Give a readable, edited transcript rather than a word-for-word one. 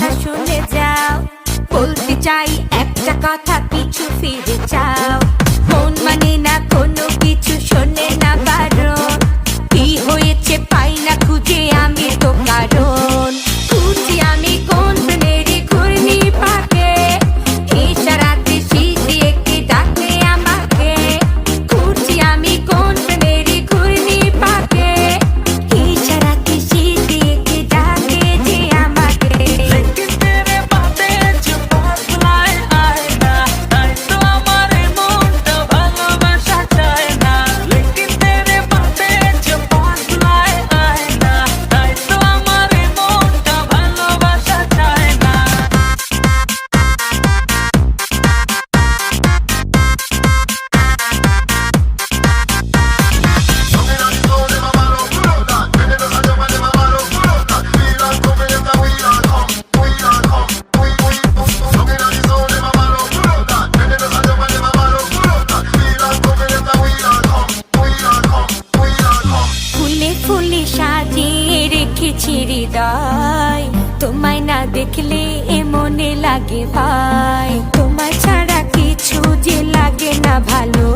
কথা শুনে যাও, বলতে চাই একটা কথা পিছু ফিরে যাও। মন মানে না কোনো কিছু, শোনে না বারণ, কি হয়েছে পাই না খুঁজে আমি তো কারণ। খুঁজি আমি কোন প্রেমেরই ঘূর্ণি পাকে, ইশারাতে শীতে একে ডাকে আমাকে। খুঁজি আমি কোন প্রেমেরই ঘূর্ণি পাকে, ইশারাতে শীতে একে ডাকে যে আমাকে। लेकिन तेरे बातें जो बदलाए आए ना, তাই তো আমার এই মনটা ভালোবাসা চায় না। लेकिन तेरे बातें जो बदलाए आए ना, তাই তো আমার এই মনটা ভালোবাসা চায় না। ফুলে ফুলে সাজিয়ে রেখেছি হৃদয়, তোমায় না দেখলে এ মনে লাগে ভাই। তোমায় ছাড়া কিছু যে লাগে না ভালো।